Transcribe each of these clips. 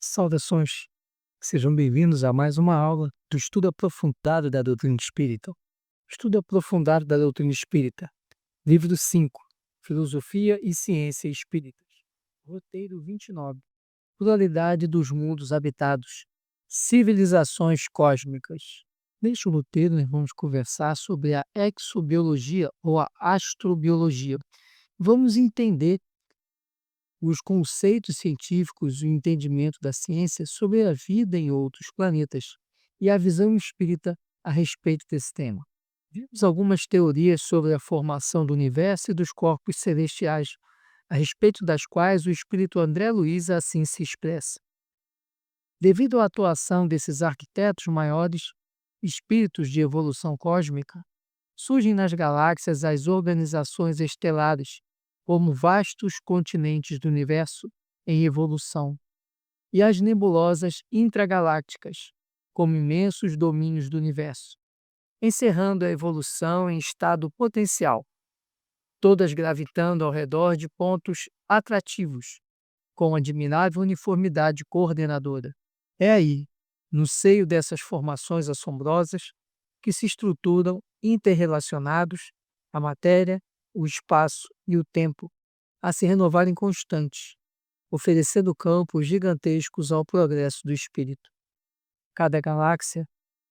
Saudações, sejam bem-vindos a mais uma aula do estudo aprofundado da doutrina espírita. Estudo aprofundado da doutrina espírita, livro 5, Filosofia e Ciência Espíritas, roteiro 29, Pluralidade dos mundos habitados, civilizações cósmicas. Neste roteiro, nós vamos conversar sobre a exobiologia ou a astrobiologia. Vamos entender os conceitos científicos e o entendimento da ciência sobre a vida em outros planetas e a visão espírita a respeito desse tema. Vimos algumas teorias sobre a formação do universo e dos corpos celestiais, a respeito das quais o espírito André Luiz assim se expressa. Devido à atuação desses arquitetos maiores, espíritos de evolução cósmica, surgem nas galáxias as organizações estelares, como vastos continentes do universo em evolução, e as nebulosas intragalácticas, como imensos domínios do universo, encerrando a evolução em estado potencial, todas gravitando ao redor de pontos atrativos, com admirável uniformidade coordenadora. É aí, no seio dessas formações assombrosas, que se estruturam interrelacionados a matéria, o espaço e o tempo, a se renovarem constantes, oferecendo campos gigantescos ao progresso do espírito. Cada galáxia,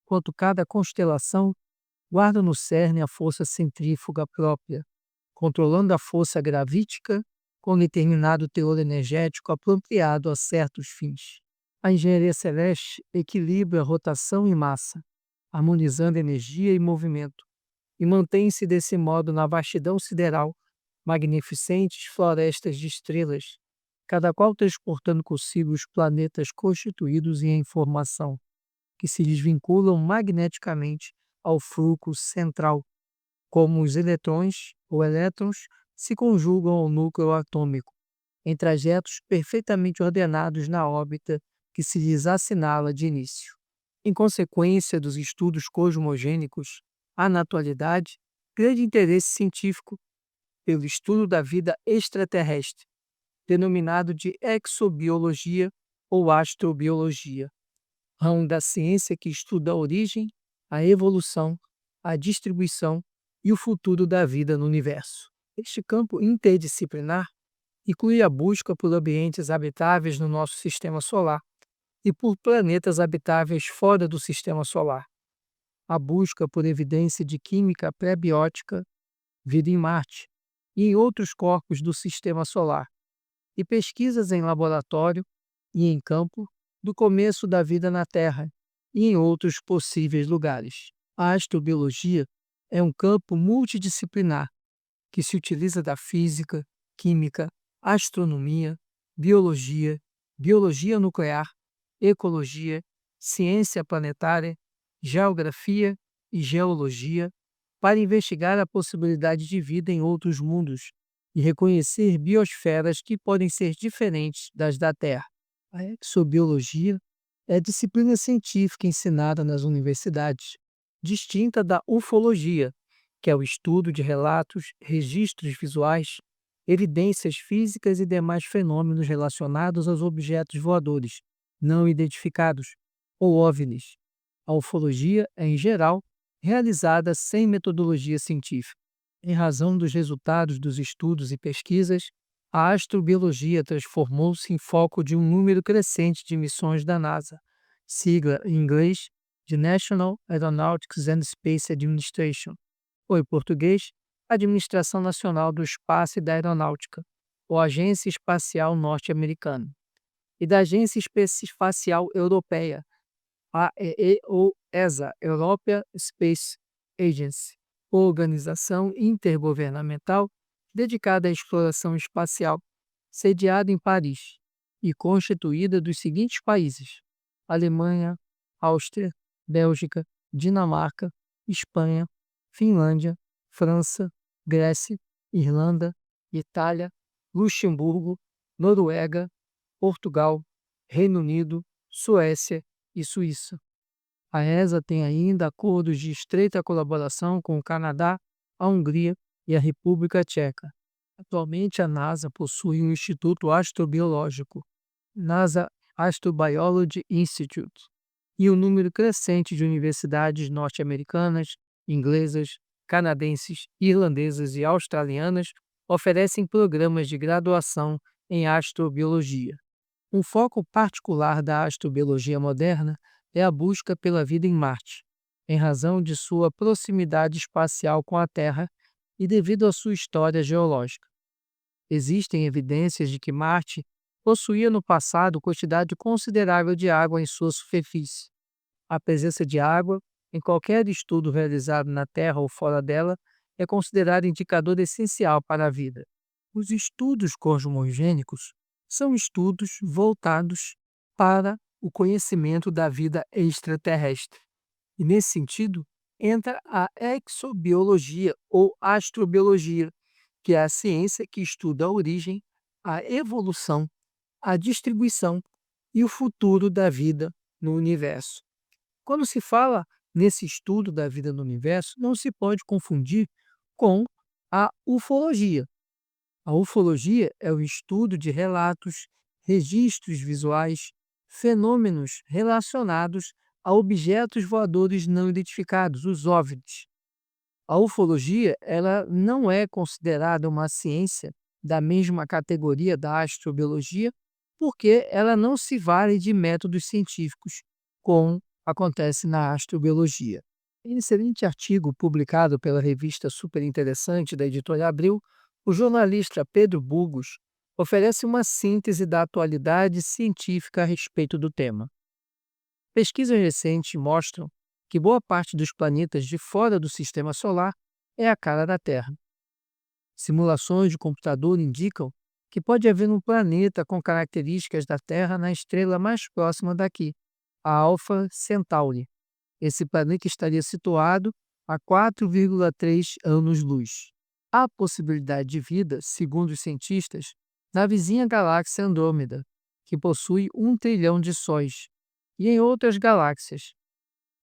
quanto cada constelação, guarda no cerne a força centrífuga própria, controlando a força gravítica com determinado teor energético apropriado a certos fins. A engenharia celeste equilibra rotação e massa, harmonizando energia e movimento, e mantém-se desse modo na vastidão sideral, magnificentes florestas de estrelas, cada qual transportando consigo os planetas constituídos em formação, que se desvinculam magneticamente ao fluxo central, como os eletrões ou elétrons se conjugam ao núcleo atômico, em trajetos perfeitamente ordenados na órbita que se lhes assinala de início. Em consequência dos estudos cosmogênicos, há na atualidade grande interesse científico pelo estudo da vida extraterrestre, denominado de exobiologia ou astrobiologia, ramo da ciência que estuda a origem, a evolução, a distribuição e o futuro da vida no universo. Este campo interdisciplinar inclui a busca por ambientes habitáveis no nosso sistema solar e por planetas habitáveis fora do sistema solar, a busca por evidência de química pré-biótica, vida em Marte e em outros corpos do sistema solar, e pesquisas em laboratório e em campo do começo da vida na Terra e em outros possíveis lugares. A astrobiologia é um campo multidisciplinar que se utiliza da física, química, astronomia, biologia, biologia nuclear, ecologia, ciência planetária, geografia e geologia para investigar a possibilidade de vida em outros mundos e reconhecer biosferas que podem ser diferentes das da Terra. A exobiologia é a disciplina científica ensinada nas universidades, distinta da ufologia, que é o estudo de relatos, registros visuais, evidências físicas e demais fenômenos relacionados aos objetos voadores não identificados, ou OVNIs. A ufologia é, em geral, realizada sem metodologia científica. Em razão dos resultados dos estudos e pesquisas, a astrobiologia transformou-se em foco de um número crescente de missões da NASA, sigla em inglês de National Aeronautics and Space Administration, ou em português, Administração Nacional do Espaço e da Aeronáutica, ou Agência Espacial Norte-Americana, e da Agência Espacial Europeia, AEE ou ESA, European Space Agency, organização intergovernamental dedicada à exploração espacial, sediada em Paris e constituída dos seguintes países: Alemanha, Áustria, Bélgica, Dinamarca, Espanha, Finlândia, França, Grécia, Irlanda, Itália, Luxemburgo, Noruega, Portugal, Reino Unido, Suécia e Suíça. A ESA tem ainda acordos de estreita colaboração com o Canadá, a Hungria e a República Tcheca. Atualmente, a NASA possui um Instituto Astrobiológico, NASA Astrobiology Institute e um número crescente de universidades norte-americanas, inglesas, canadenses, irlandesas e australianas oferecem programas de graduação em astrobiologia. Um foco particular da astrobiologia moderna é a busca pela vida em Marte, em razão de sua proximidade espacial com a Terra e devido à sua história geológica. Existem evidências de que Marte possuía no passado quantidade considerável de água em sua superfície. A presença de água, em qualquer estudo realizado na Terra ou fora dela, é considerado indicador essencial para a vida. Os estudos cosmogênicos são estudos voltados para o conhecimento da vida extraterrestre. E, nesse sentido, entra a exobiologia ou astrobiologia, que é a ciência que estuda a origem, a evolução, a distribuição e o futuro da vida no universo. Quando se fala nesse estudo da vida no universo, não se pode confundir com a ufologia. A ufologia é o estudo de relatos, registros visuais, fenômenos relacionados a objetos voadores não identificados, os OVNIs. A ufologia, ela não é considerada uma ciência da mesma categoria da astrobiologia, porque ela não se vale de métodos científicos, como acontece na astrobiologia. Em um excelente artigo publicado pela revista Super Interessante da editora Abril, o jornalista Pedro Burgos oferece uma síntese da atualidade científica a respeito do tema. Pesquisas recentes mostram que boa parte dos planetas de fora do Sistema Solar é a cara da Terra. Simulações de computador indicam que pode haver um planeta com características da Terra na estrela mais próxima daqui, a Alpha Centauri. Esse planeta estaria situado a 4,3 anos-luz. Há possibilidade de vida, segundo os cientistas, na vizinha galáxia Andrômeda, que possui 1 trilhão de sóis, e em outras galáxias.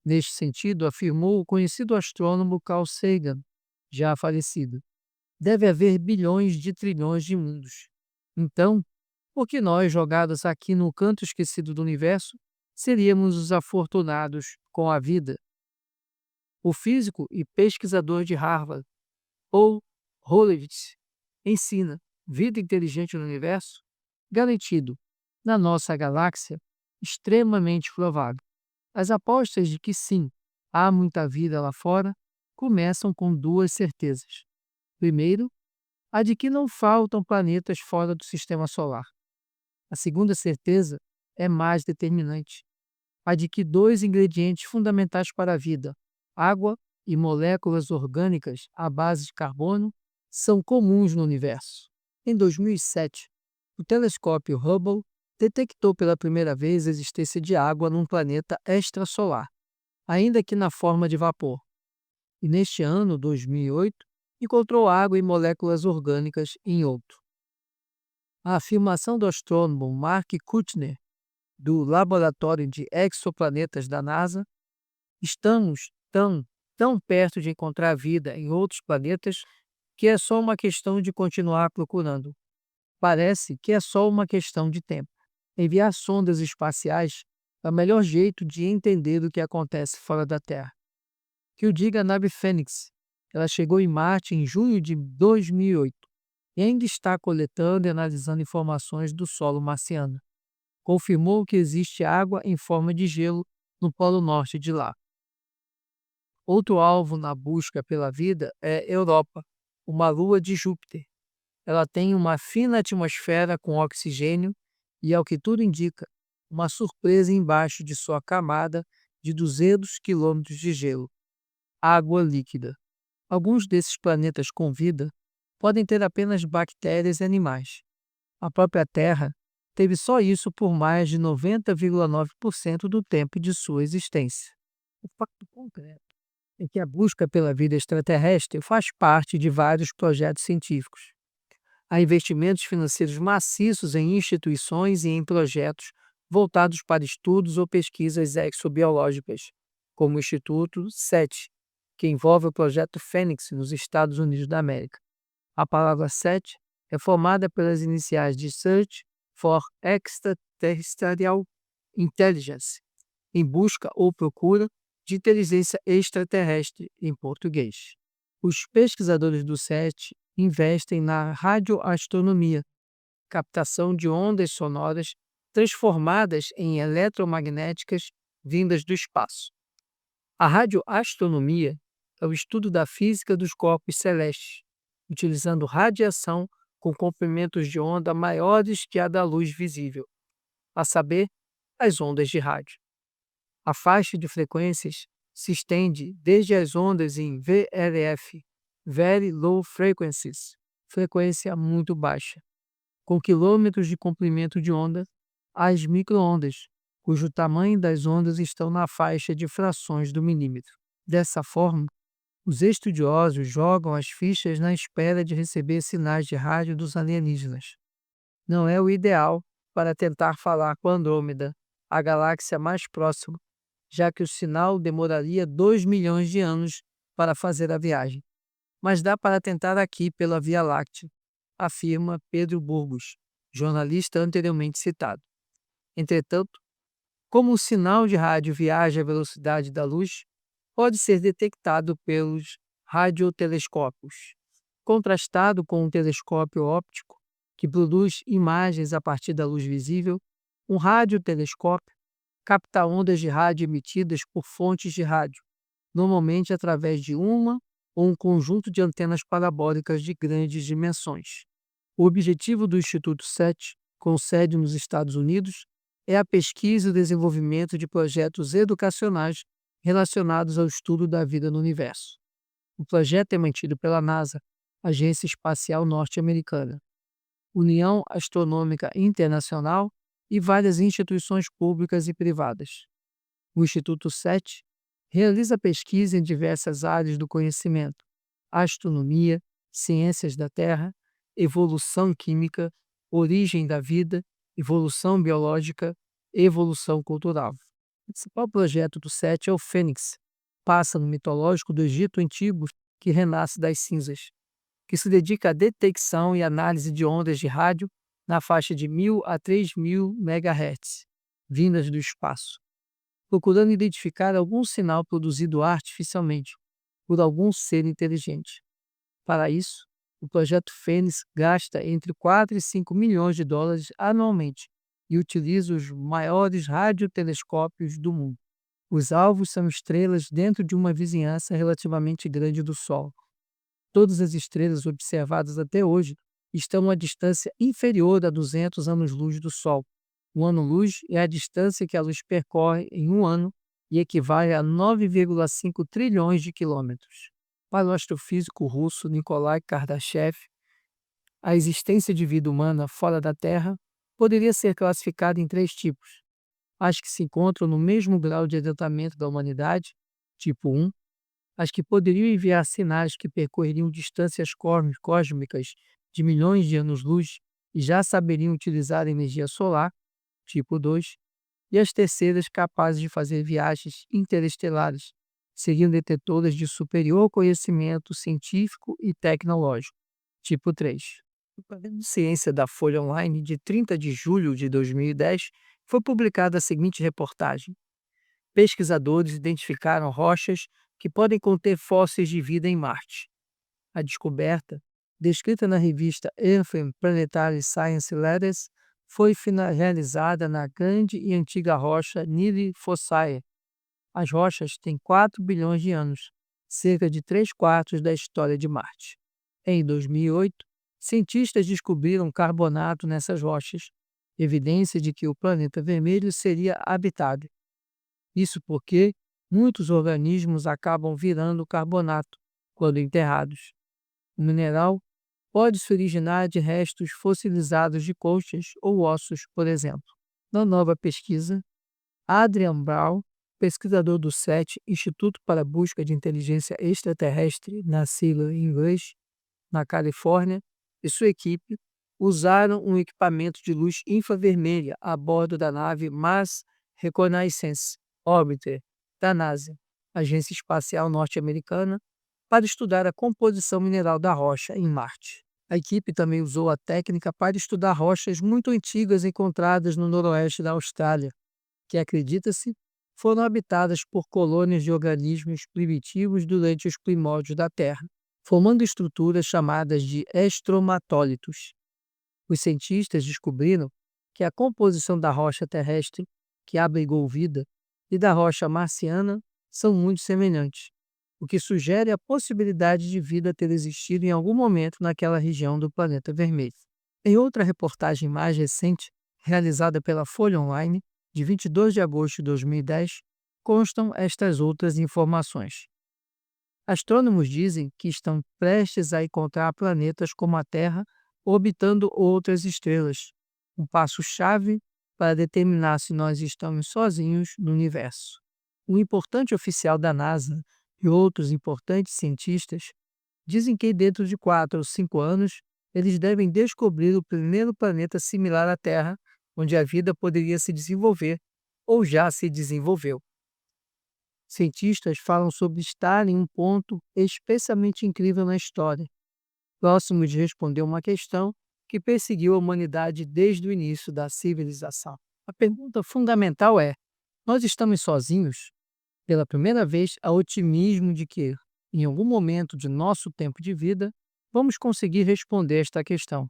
Neste sentido, afirmou o conhecido astrônomo Carl Sagan, já falecido, deve haver bilhões de trilhões de mundos. Então, por que nós, jogados aqui no canto esquecido do universo, seríamos os afortunados com a vida? O físico e pesquisador de Harvard, Paul Holowitz, ensina vida inteligente no universo? Garantido. Na nossa galáxia, extremamente provável. As apostas de que sim, há muita vida lá fora, começam com 2 certezas. Primeiro, a de que não faltam planetas fora do Sistema Solar. A segunda certeza é mais determinante, a de que 2 ingredientes fundamentais para a vida, água e moléculas orgânicas à base de carbono, são comuns no universo. Em 2007, o telescópio Hubble detectou pela primeira vez a existência de água num planeta extrasolar, ainda que na forma de vapor. E neste ano, 2008, encontrou água e moléculas orgânicas em outro. A afirmação do astrônomo Mark Kushner, do Laboratório de Exoplanetas da NASA, estamos tão perto de encontrar vida em outros planetas que é só uma questão de continuar procurando. Parece que é só uma questão de tempo. Enviar sondas espaciais é o melhor jeito de entender o que acontece fora da Terra. Que o diga a nave Fênix. Ela chegou em Marte em junho de 2008 e ainda está coletando e analisando informações do solo marciano. Confirmou que existe água em forma de gelo no polo norte de lá. Outro alvo na busca pela vida é Europa, uma lua de Júpiter. Ela tem uma fina atmosfera com oxigênio e, ao que tudo indica, uma surpresa embaixo de sua camada de 200 quilômetros de gelo, água líquida. Alguns desses planetas com vida podem ter apenas bactérias e animais. A própria Terra teve só isso por mais de 90,9% do tempo de sua existência. O fato concreto é que a busca pela vida extraterrestre faz parte de vários projetos científicos. Há investimentos financeiros maciços em instituições e em projetos voltados para estudos ou pesquisas exobiológicas, como o Instituto SETI, que envolve o projeto Fênix nos Estados Unidos da América. A palavra SETI é formada pelas iniciais de Search for Extraterrestrial Intelligence, em busca ou procura de inteligência extraterrestre, em português. Os pesquisadores do SET investem na radioastronomia, captação de ondas sonoras transformadas em eletromagnéticas vindas do espaço. A radioastronomia é o estudo da física dos corpos celestes, utilizando radiação com comprimentos de onda maiores que a da luz visível, a saber, as ondas de rádio. A faixa de frequências se estende desde as ondas em VLF, Very Low Frequencies, frequência muito baixa, com quilômetros de comprimento de onda, às microondas, cujo tamanho das ondas estão na faixa de frações do milímetro. Dessa forma, os estudiosos jogam as fichas na espera de receber sinais de rádio dos alienígenas. Não é o ideal para tentar falar com Andrômeda, a galáxia mais próxima, já que o sinal demoraria 2 milhões de anos para fazer a viagem. Mas dá para tentar aqui pela Via Láctea, afirma Pedro Burgos, jornalista anteriormente citado. Entretanto, como o sinal de rádio viaja à velocidade da luz, pode ser detectado pelos radiotelescópios. Contrastado com um telescópio óptico, que produz imagens a partir da luz visível, um radiotelescópio capta ondas de rádio emitidas por fontes de rádio, normalmente através de uma ou um conjunto de antenas parabólicas de grandes dimensões. O objetivo do Instituto SET, com sede nos Estados Unidos, é a pesquisa e o desenvolvimento de projetos educacionais relacionados ao estudo da vida no universo. O projeto é mantido pela NASA, Agência Espacial Norte-Americana, União Astronômica Internacional e várias instituições públicas e privadas. O Instituto SET realiza pesquisa em diversas áreas do conhecimento: astronomia, ciências da Terra, evolução química, origem da vida, evolução biológica e evolução cultural. O principal projeto do SET é o Fênix, pássaro mitológico do Egito Antigo que renasce das cinzas, que se dedica à detecção e análise de ondas de rádio na faixa de 1.000 a 3.000 MHz, vindas do espaço, procurando identificar algum sinal produzido artificialmente por algum ser inteligente. Para isso, o projeto Fênix gasta entre 4 e 5 milhões de dólares anualmente e utiliza os maiores radiotelescópios do mundo. Os alvos são estrelas dentro de uma vizinhança relativamente grande do Sol. Todas as estrelas observadas até hoje estão a uma distância inferior a 200 anos-luz do Sol. O ano-luz é a distância que a luz percorre em um ano e equivale a 9,5 trilhões de quilômetros. Para o astrofísico russo Nikolai Kardashev, a existência de vida humana fora da Terra poderia ser classificada em 3 tipos: as que se encontram no mesmo grau de adiantamento da humanidade, tipo 1, as que poderiam enviar sinais que percorreriam distâncias cósmicas de milhões de anos-luz e já saberiam utilizar a energia solar, tipo 2, e as terceiras capazes de fazer viagens interestelares, seriam detetoras de superior conhecimento científico e tecnológico, tipo 3. No Quaderno de Ciência da Folha Online, de 30 de julho de 2010, foi publicada a seguinte reportagem: pesquisadores identificaram rochas que podem conter fósseis de vida em Marte. A descoberta, descrita na revista Earth and Planetary Science Letters, foi realizada na grande e antiga rocha Nile Fossae. As rochas têm 4 bilhões de anos, cerca de 3/4 da história de Marte. Em 2008, cientistas descobriram carbonato nessas rochas, evidência de que o planeta vermelho seria habitável. Isso porque muitos organismos acabam virando carbonato quando enterrados. O mineral pode se originar de restos fossilizados de conchas ou ossos, por exemplo. Na nova pesquisa, Adrian Brown, pesquisador do SET, Instituto para a Busca de Inteligência Extraterrestre, na sigla em inglês, na Califórnia, e sua equipe usaram um equipamento de luz infravermelha a bordo da nave Mars Reconnaissance Orbiter da NASA, Agência Espacial Norte-Americana, para estudar a composição mineral da rocha em Marte. A equipe também usou a técnica para estudar rochas muito antigas encontradas no noroeste da Austrália, que acredita-se foram habitadas por colônias de organismos primitivos durante os primórdios da Terra, formando estruturas chamadas de estromatólitos. Os cientistas descobriram que a composição da rocha terrestre que abrigou vida e da rocha marciana são muito semelhantes, o que sugere a possibilidade de vida ter existido em algum momento naquela região do planeta vermelho. Em outra reportagem mais recente, realizada pela Folha Online, de 22 de agosto de 2010, constam estas outras informações. Astrônomos dizem que estão prestes a encontrar planetas como a Terra orbitando outras estrelas, um passo-chave para determinar se nós estamos sozinhos no universo. Um importante oficial da NASA e outros importantes cientistas dizem que dentro de 4 ou 5 anos eles devem descobrir o primeiro planeta similar à Terra, onde a vida poderia se desenvolver ou já se desenvolveu. Cientistas falam sobre estar em um ponto especialmente incrível na história, próximo de responder uma questão que perseguiu a humanidade desde o início da civilização. A pergunta fundamental é: nós estamos sozinhos? Pela primeira vez, há otimismo de que, em algum momento de nosso tempo de vida, vamos conseguir responder esta questão.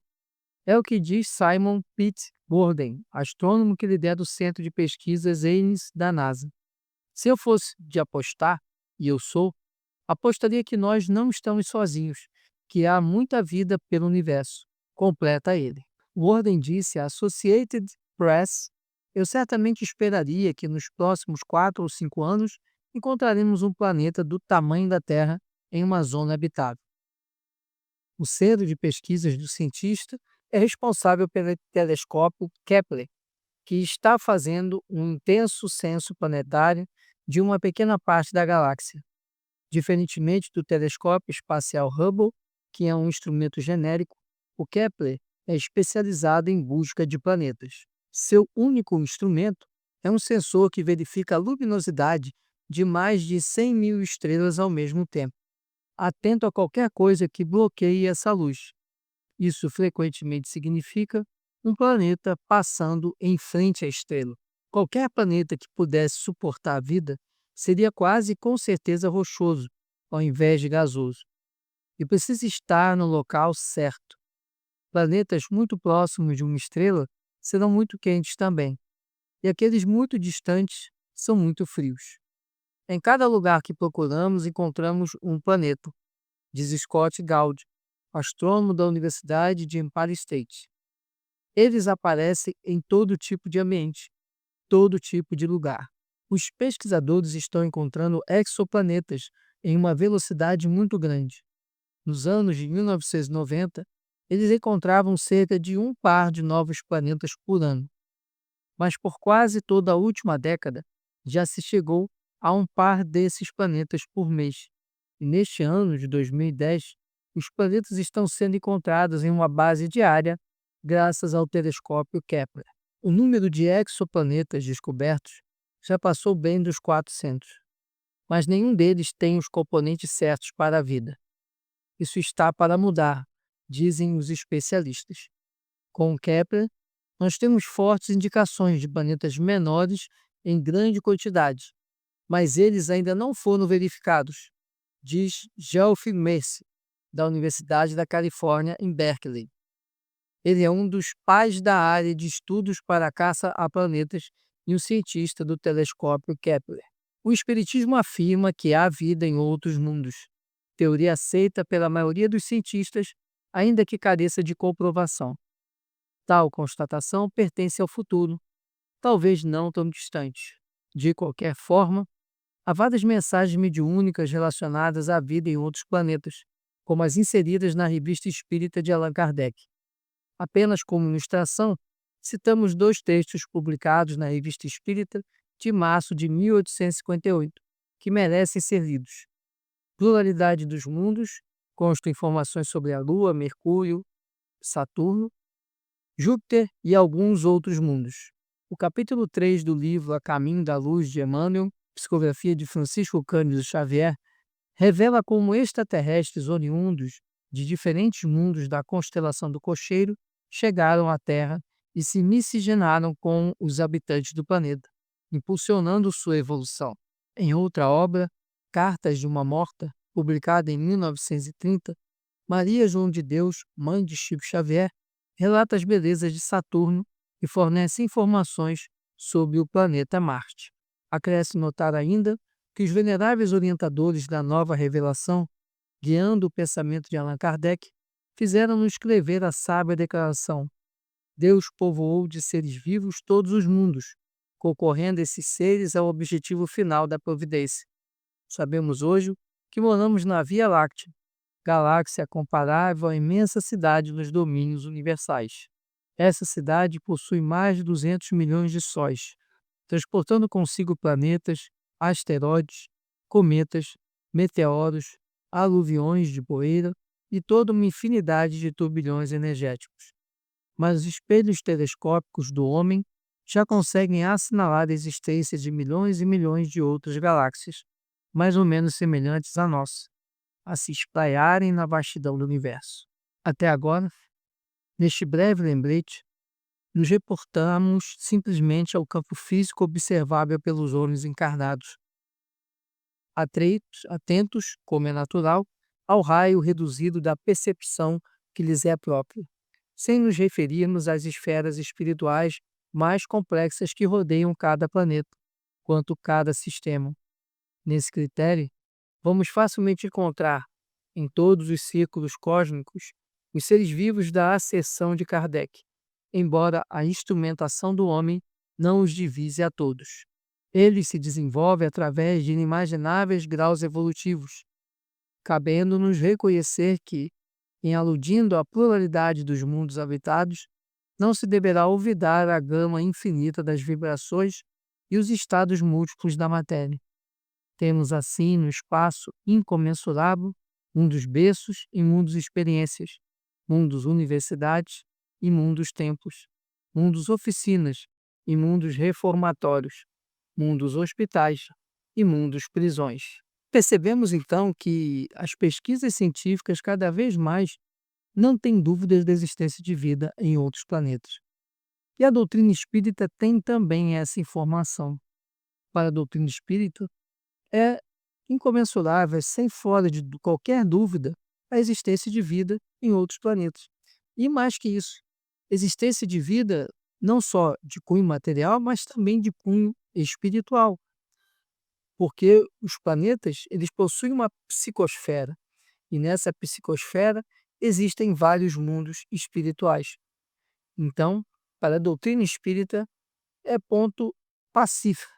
É o que diz Simon Pitt-Gordon, astrônomo que lidera o Centro de Pesquisas Ames da NASA. Se eu fosse de apostar, e eu sou, apostaria que nós não estamos sozinhos, que há muita vida pelo universo, completa ele. Gordon disse à Associated Press: eu certamente esperaria que nos próximos 4 ou 5 anos encontraremos um planeta do tamanho da Terra em uma zona habitável. O Centro de Pesquisas do cientista é responsável pelo telescópio Kepler, que está fazendo um intenso censo planetário de uma pequena parte da galáxia. Diferentemente do telescópio espacial Hubble, que é um instrumento genérico, o Kepler é especializado em busca de planetas. Seu único instrumento é um sensor que verifica a luminosidade de mais de 100 mil estrelas ao mesmo tempo, atento a qualquer coisa que bloqueie essa luz. Isso frequentemente significa um planeta passando em frente à estrela. Qualquer planeta que pudesse suportar a vida seria quase com certeza rochoso, ao invés de gasoso. E precisa estar no local certo. Planetas muito próximos de uma estrela serão muito quentes também, e aqueles muito distantes são muito frios. Em cada lugar que procuramos, encontramos um planeta, diz Scott Gould, astrônomo da Universidade de Empire State. Eles aparecem em todo tipo de ambiente, todo tipo de lugar. Os pesquisadores estão encontrando exoplanetas em uma velocidade muito grande. Nos anos de 1990, eles encontravam cerca de um par de novos planetas por ano. Mas por quase toda a última década, já se chegou a um par desses planetas por mês. E neste ano de 2010, os planetas estão sendo encontrados em uma base diária graças ao telescópio Kepler. O número de exoplanetas descobertos já passou bem dos 400, mas nenhum deles tem os componentes certos para a vida. Isso está para mudar, dizem os especialistas. Com o Kepler, nós temos fortes indicações de planetas menores em grande quantidade, mas eles ainda não foram verificados, diz Geoff Mercer, da Universidade da Califórnia, em Berkeley. Ele é um dos pais da área de estudos para a caça a planetas e um cientista do telescópio Kepler. O Espiritismo afirma que há vida em outros mundos, teoria aceita pela maioria dos cientistas, ainda que careça de comprovação. Tal constatação pertence ao futuro, talvez não tão distante. De qualquer forma, há várias mensagens mediúnicas relacionadas à vida em outros planetas, como as inseridas na Revista Espírita de Allan Kardec. Apenas como ilustração, citamos 2 textos publicados na Revista Espírita de março de 1858, que merecem ser lidos. Pluralidade dos Mundos, constam informações sobre a Lua, Mercúrio, Saturno, Júpiter e alguns outros mundos. O capítulo 3 do livro A Caminho da Luz de Emmanuel, psicografia de Francisco Cândido Xavier, revela como extraterrestres oriundos de diferentes mundos da constelação do Cocheiro chegaram à Terra e se miscigenaram com os habitantes do planeta, impulsionando sua evolução. Em outra obra, Cartas de uma Morta, publicada em 1930, Maria João de Deus, mãe de Chico Xavier, relata as belezas de Saturno e fornece informações sobre o planeta Marte. Acresce notar ainda que os veneráveis orientadores da nova revelação, guiando o pensamento de Allan Kardec, fizeram-nos escrever a sábia declaração: Deus povoou de seres vivos todos os mundos, concorrendo esses seres ao objetivo final da providência. Sabemos hoje que moramos na Via Láctea, galáxia comparável à imensa cidade nos domínios universais. Essa cidade possui mais de 200 milhões de sóis, transportando consigo planetas, asteroides, cometas, meteoros, aluviões de poeira e toda uma infinidade de turbilhões energéticos. Mas os espelhos telescópicos do homem já conseguem assinalar a existência de milhões e milhões de outras galáxias, mais ou menos semelhantes à nossa, a se espraiarem na vastidão do universo. Até agora, neste breve lembrete, nos reportamos simplesmente ao campo físico observável pelos olhos encarnados, atentos, como é natural, ao raio reduzido da percepção que lhes é própria, sem nos referirmos às esferas espirituais mais complexas que rodeiam cada planeta, quanto cada sistema. Nesse critério, vamos facilmente encontrar, em todos os círculos cósmicos, os seres vivos da acessão de Kardec, embora a instrumentação do homem não os divise a todos. Ele se desenvolve através de inimagináveis graus evolutivos, cabendo-nos reconhecer que, em aludindo à pluralidade dos mundos habitados, não se deverá olvidar a gama infinita das vibrações e os estados múltiplos da matéria. Temos assim no espaço incomensurável mundos berços e mundos experiências, mundos universidades e mundos templos, mundos oficinas e mundos reformatórios, mundos hospitais e mundos prisões. Percebemos então que as pesquisas científicas cada vez mais não têm dúvidas da existência de vida em outros planetas. E a doutrina espírita tem também essa informação. Para a doutrina espírita, é incomensurável, sem fora de qualquer dúvida, a existência de vida em outros planetas. E mais que isso, existência de vida não só de cunho material, mas também de cunho espiritual. Porque os planetas, eles possuem uma psicosfera, e nessa psicosfera existem vários mundos espirituais. Então, para a doutrina espírita, é ponto pacífico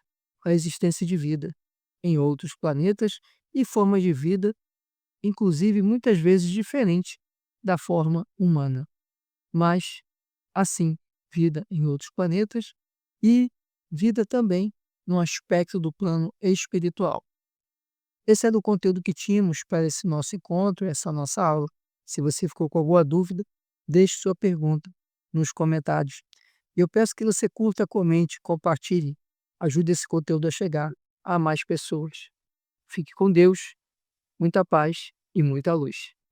a existência de vida em outros planetas e formas de vida, inclusive muitas vezes diferentes da forma humana. Mas, assim, vida em outros planetas e vida também no aspecto do plano espiritual. Esse era o conteúdo que tínhamos para esse nosso encontro, essa nossa aula. Se você ficou com alguma dúvida, deixe sua pergunta nos comentários. Eu peço que você curta, comente, compartilhe, ajude esse conteúdo a chegar a mais pessoas. Fique com Deus, muita paz e muita luz.